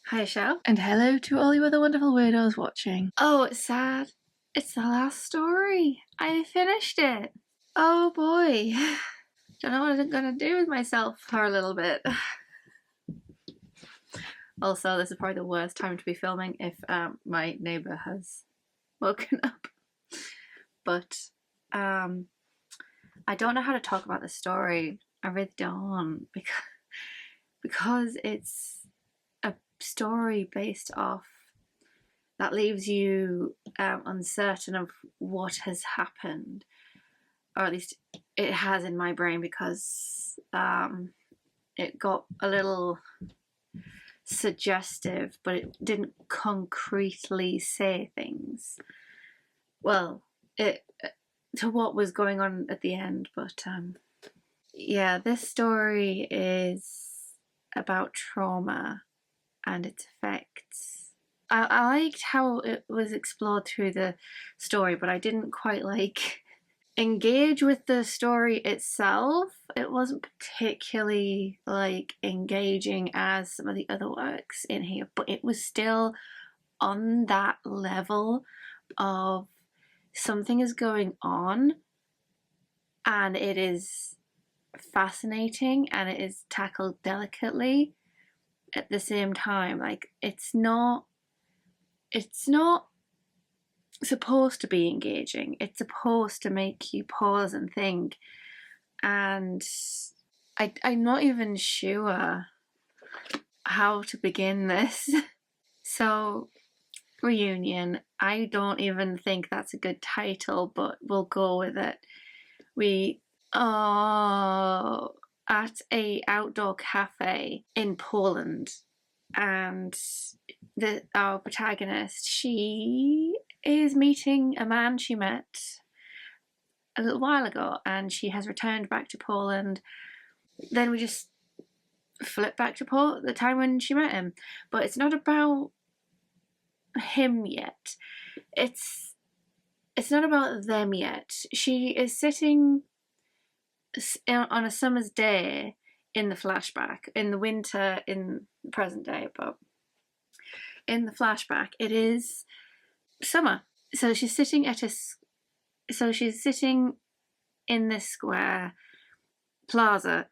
Hi, Shell. And hello to all you other wonderful weirdos watching. Oh, it's sad. It's the last story. I finished it. Oh boy. Don't know what I'm gonna do with myself for a little bit. Also, this is probably the worst time to be filming if my neighbour has woken up. But I don't know how to talk about the story. I really don't, because it's a story based off that leaves you uncertain of what has happened, or at least it has in my brain, because it got a little suggestive, but it didn't concretely say things. Well, it to what was going on at the end, but yeah, this story is about trauma and its effects. I liked how it was explored through the story, but I didn't quite engage with the story itself. It wasn't particularly engaging as some of the other works in here, but it was still on that level of something is going on and it is fascinating and it is tackled delicately at the same time. It's not supposed to be engaging. It's supposed to make you pause and think. And I'm not even sure how to begin this. So, reunion. I don't even think that's a good title, but we'll go with it. We are at a outdoor cafe in Poland, and our protagonist, she is meeting a man she met a little while ago, and she has returned back to Poland. Then we just flip back to the time when she met him, but it's not about him yet. It's not about them yet. She is sitting on a summer's day in the flashback, in the winter in the present day, but in the flashback it is summer. So she's sitting in this square plaza.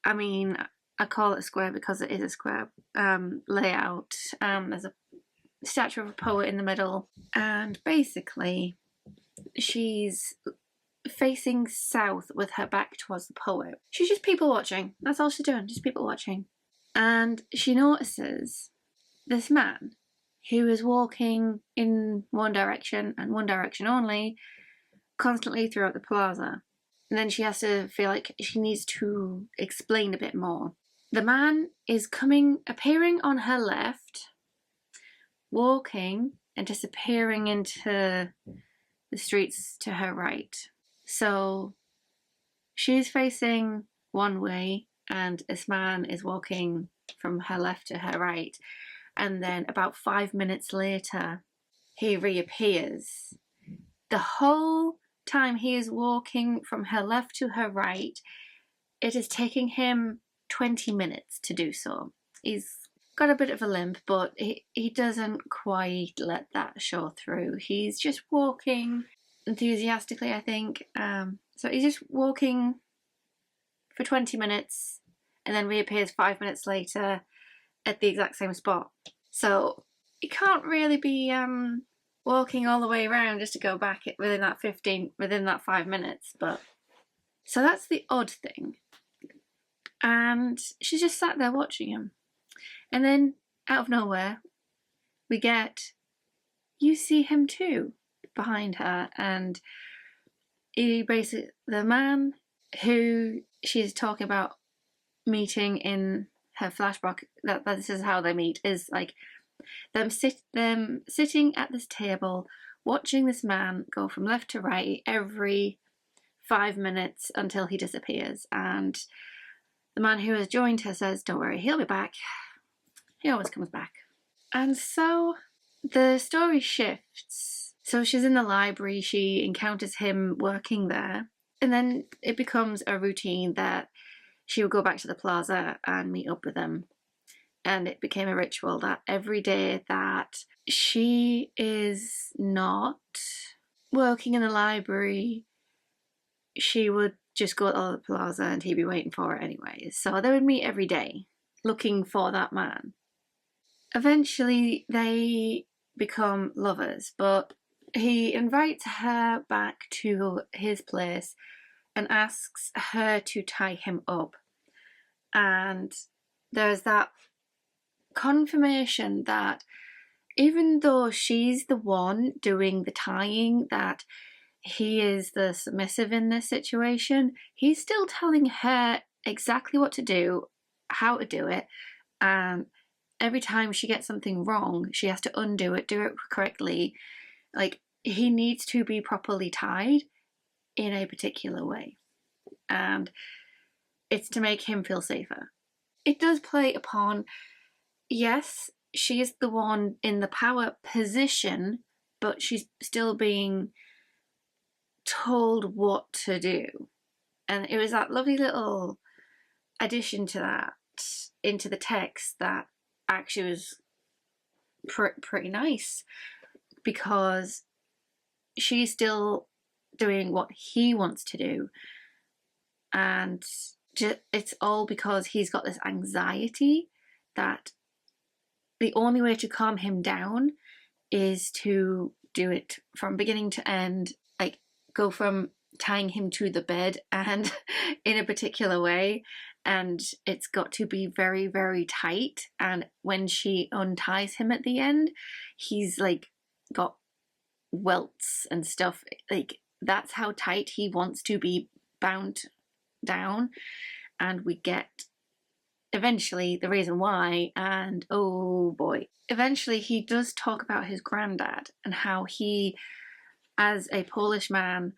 I mean, I call it a square because it is a square layout. There's a statue of a poet in the middle, and basically she's facing south with her back towards the poet. She's just people watching. That's all she's doing, just people watching. And she notices this man who is walking in one direction and one direction only constantly throughout the plaza. And then she has to feel like she needs to explain a bit more. The man is appearing on her left, walking and disappearing into the streets to her right. So she's facing one way and this man is walking from her left to her right. And then about 5 minutes later, he reappears. The whole time he is walking from her left to her right, it is taking him 20 minutes to do so. He's got a bit of a limp, but he doesn't quite let that show through. He's just walking enthusiastically, I think. So he's just walking for 20 minutes and then reappears 5 minutes later at the exact same spot. So you can't really be walking all the way around just to go back within that 5 minutes. But so that's the odd thing. And she's just sat there watching him. And then out of nowhere, we get, you see him too, behind her. And the man who she's talking about meeting in her flashback, that this is how they meet, is them sitting at this table watching this man go from left to right every 5 minutes until he disappears. And the man who has joined her says, don't worry, he'll be back. He always comes back. And so the story shifts. So she's in the library, she encounters him working there, and then it becomes a routine that she will go back to the plaza and meet up with him. and it became a ritual that every day that she is not working in the library, she would just go to the plaza and he'd be waiting for her anyways. So they would meet every day looking for that man. Eventually they become lovers, but he invites her back to his place and asks her to tie him up. And there's that confirmation that even though she's the one doing the tying, that he is the submissive in this situation, he's still telling her exactly what to do, how to do it, and every time she gets something wrong, she has to undo it, do it correctly. Like, he needs to be properly tied in a particular way, and it's to make him feel safer. It does play upon, yes, she is the one in the power position, but she's still being told what to do. And it was that lovely little addition to that into the text that actually was pretty nice, because she's still doing what he wants to do, and it's all because he's got this anxiety that the only way to calm him down is to do it from beginning to end, like go from tying him to the bed and in a particular way, and it's got to be very, very tight. And when she unties him at the end, he's like got welts and stuff. Like, that's how tight he wants to be bound down. And we get eventually the reason why, and oh boy, eventually he does talk about his granddad and how he, as a Polish man,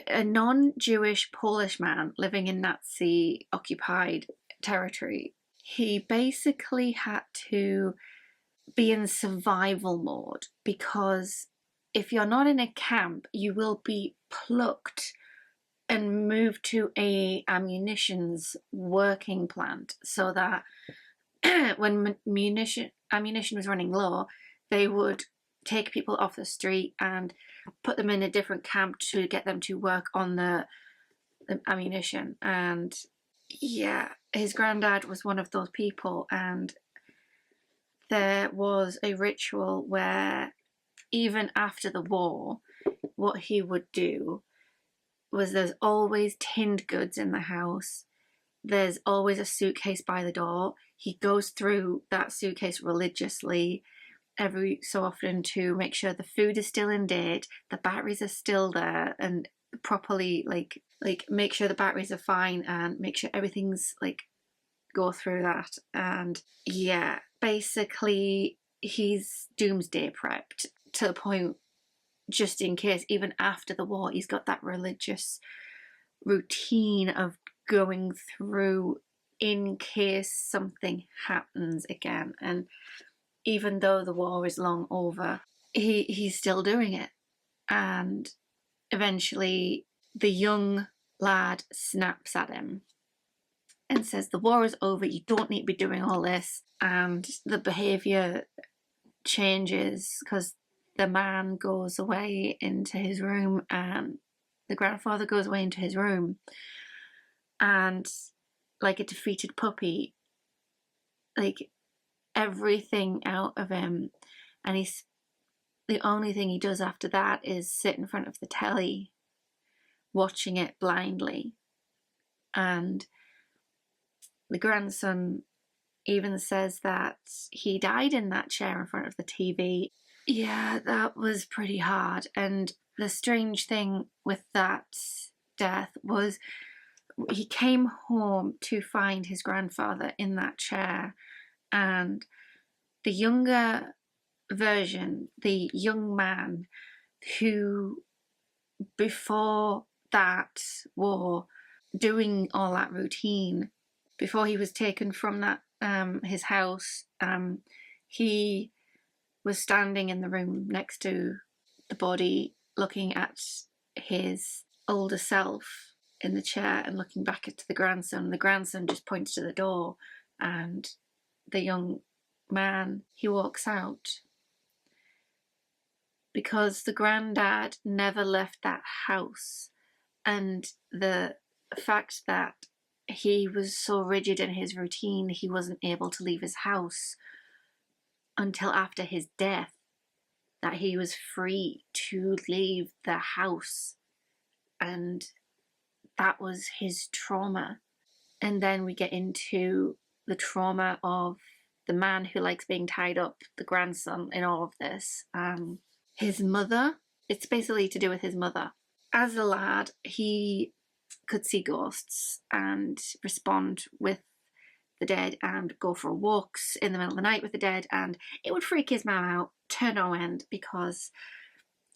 a non-Jewish Polish man living in Nazi occupied territory, he basically had to be in survival mode, because if you're not in a camp, you will be plucked and moved to a ammunitions working plant, so that when ammunition was running low, they would take people off the street and put them in a different camp to get them to work on the ammunition. And yeah, his granddad was one of those people, and there was a ritual where even after the war, what he would do was, there's always tinned goods in the house, there's always a suitcase by the door. He goes through that suitcase religiously every so often to make sure the food is still in date, the batteries are still there, and properly like make sure the batteries are fine, and make sure everything's like go through that. And yeah, basically he's doomsday prepped to the point, just in case, even after the war, he's got that religious routine of going through in case something happens again. And even though the war is long over, he's still doing it. And eventually the young lad snaps at him and says, the war is over, you don't need to be doing all this. And the behaviour changes, because the man goes away into his room, and the grandfather goes away into his room, and like a defeated puppy, like everything out of him. And he's, the only thing he does after that is sit in front of the telly watching it blindly. And the grandson even says that he died in that chair in front of the TV. Yeah, that was pretty hard. And the strange thing with that death was, he came home to find his grandfather in that chair, and the younger version, the young man who before that war, doing all that routine, before he was taken from that his house, he was standing in the room next to the body, looking at his older self in the chair and looking back at the grandson. The grandson just points to the door, and the young man, he walks out because the granddad never left that house, and the fact that he was so rigid in his routine, he wasn't able to leave his house until after his death, that he was free to leave the house, and that was his trauma. And then we get into the trauma of the man who likes being tied up, the grandson in all of this. His mother, it's basically to do with his mother. As a lad, he could see ghosts and respond with the dead and go for walks in the middle of the night with the dead, and it would freak his mum out to no end because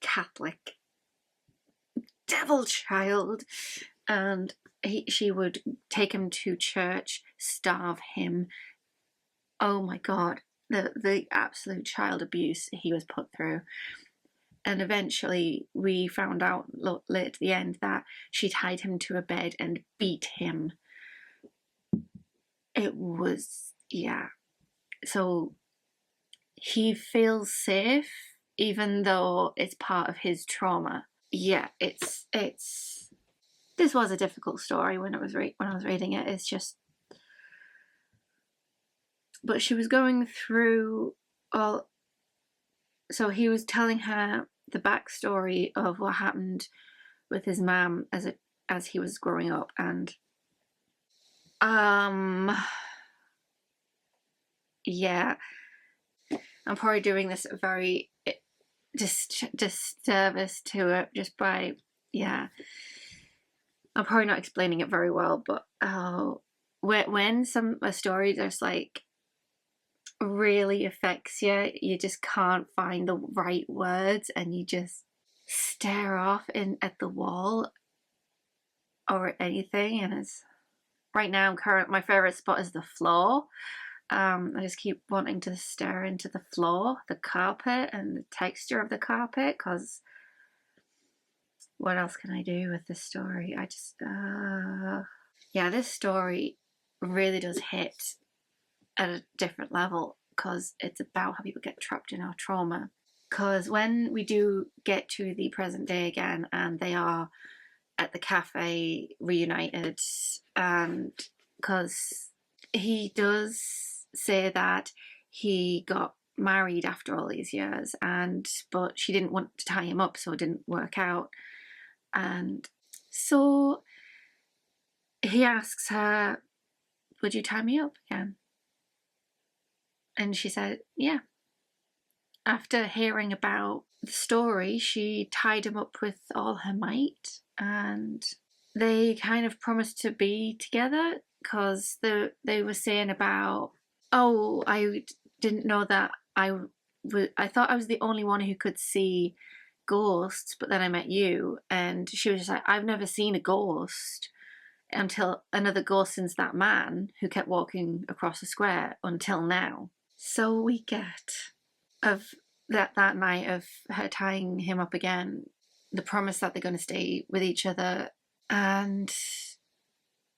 Catholic devil child, and she would take him to church, starve him. Oh my god, the absolute child abuse he was put through. And eventually we found out late at the end that she tied him to a bed and beat him. It was, yeah. So he feels safe even though it's part of his trauma. Yeah, it's this was a difficult story when I was reading it. It's just, but she was going through all. So he was telling her the backstory of what happened with his mum as he was growing up, and yeah, I'm probably doing this a very disservice to it just by, yeah, I'm probably not explaining it very well, but when a story just like really affects you, you just can't find the right words and you just stare off at the wall or at anything. And it's right now my favorite spot is the floor. I just keep wanting to stare into the floor, the carpet, and the texture of the carpet, because what else can I do with this story? I just yeah, this story really does hit at a different level because it's about how people get trapped in our trauma. Because when we do get to the present day again and they are at the cafe reunited, and because he does say that he got married after all these years, but she didn't want to tie him up, so it didn't work out. And so he asks her, would you tie me up again? And she said, yeah. After hearing about the story, she tied him up with all her might, and they kind of promised to be together because they were saying about, oh, I didn't know that I thought I was the only one who could see ghosts, but then I met you. And she was just like, I've never seen a ghost until another ghost since that man who kept walking across the square until now. So we get of that night of her tying him up again, the promise that they're going to stay with each other, and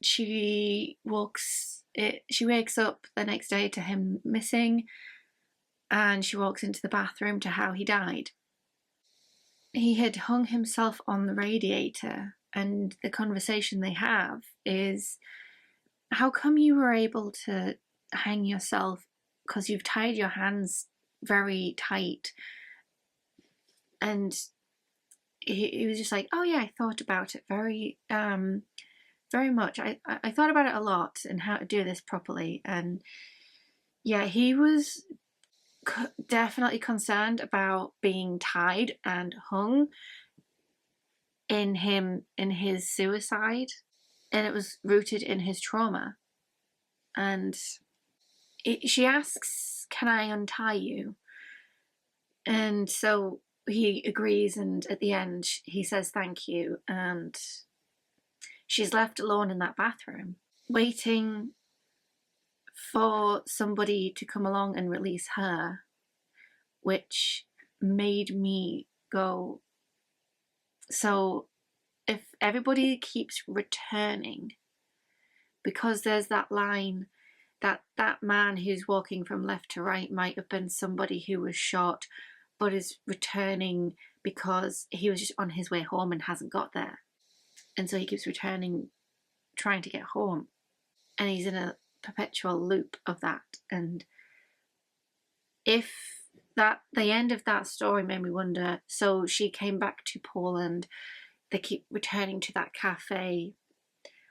she wakes up the next day to him missing, and she walks into the bathroom to how he died. He had hung himself on the radiator, and the conversation they have is, how come you were able to hang yourself? Because you've tied your hands very tight. And he was just like, oh yeah, I thought about it very much. I thought about it a lot and how to do this properly. And yeah, he was definitely concerned about being tied and hung in his suicide, and it was rooted in his trauma. And she asks, can I untie you? And so he agrees, and at the end he says thank you, and she's left alone in that bathroom waiting for somebody to come along and release her, which made me go, so if everybody keeps returning, because there's that line that man who's walking from left to right might have been somebody who was shot but is returning because he was just on his way home and hasn't got there, and so he keeps returning, trying to get home, and he's in a perpetual loop of that. And if that, the end of that story made me wonder, so she came back to Poland, they keep returning to that cafe,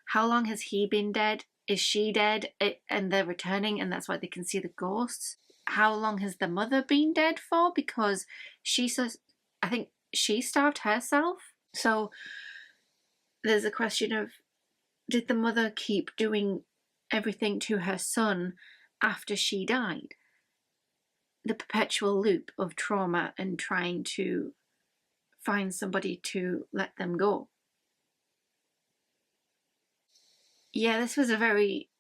how long has he been dead? Is she dead? And they're returning and that's why they can see the ghosts. How long has the mother been dead for? Because she says, I think she starved herself. So there's a question of, did the mother keep doing everything to her son after she died? The perpetual loop of trauma and trying to find somebody to let them go. Yeah, this was a very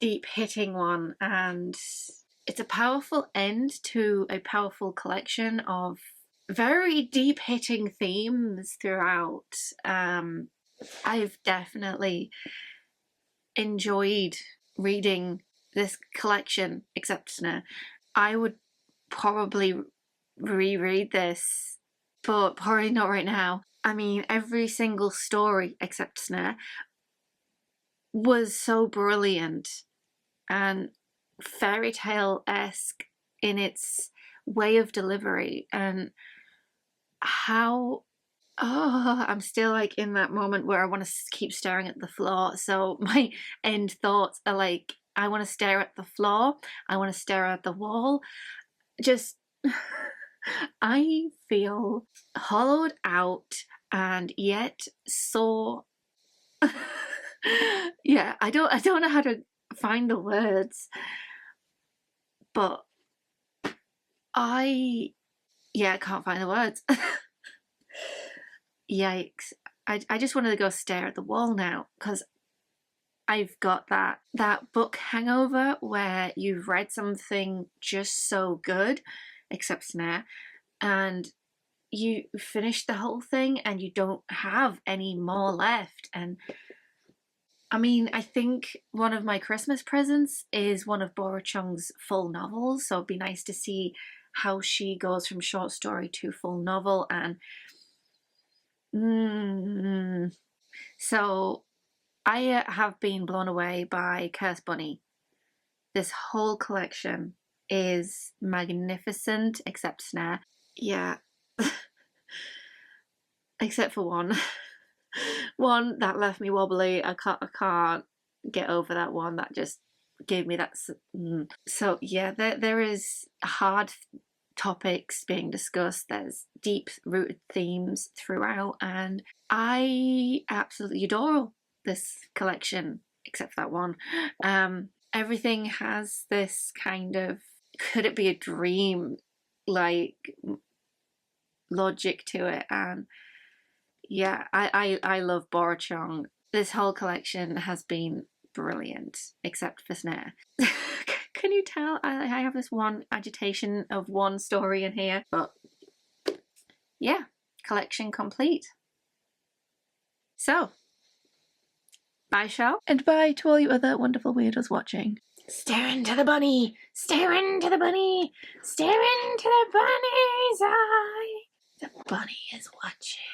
deep hitting one, and it's a powerful end to a powerful collection of very deep hitting themes throughout. I've definitely enjoyed reading this collection, except I would probably reread this, but probably not right now. I mean, every single story, except Snare, was so brilliant and fairy tale-esque in its way of delivery, and how I'm still like in that moment where I want to keep staring at the floor. So my end thoughts are like, I want to stare at the floor, I want to stare at the wall. Just I feel hollowed out and yet so yeah, I don't know how to find the words, but I can't find the words. Yikes. I just wanted to go stare at the wall now, because I've got that book hangover where you've read something just so good, except Snare, and you finish the whole thing and you don't have any more left. And I mean, I think one of my Christmas presents is one of Bora Chung's full novels, so it'd be nice to see how she goes from short story to full novel. And so I have been blown away by Curse Bunny. This whole collection is magnificent, except Snare. Yeah. Except for one. One that left me wobbly. I can't get over that one. That just gave me that. So yeah, there is hard topics being discussed. There's deep rooted themes throughout, and I absolutely adore this collection, except for that one. Everything has this kind of, could it be a dream, like logic to it. And yeah, I love Bora Chung. This whole collection has been brilliant, except for Snare. Can you tell? I have this one agitation of one story in here, but yeah, collection complete. So, bye, show. And bye to all you other wonderful weirdos watching. Stare into the bunny, stare into the bunny, stare into the bunny's eye. The bunny is watching.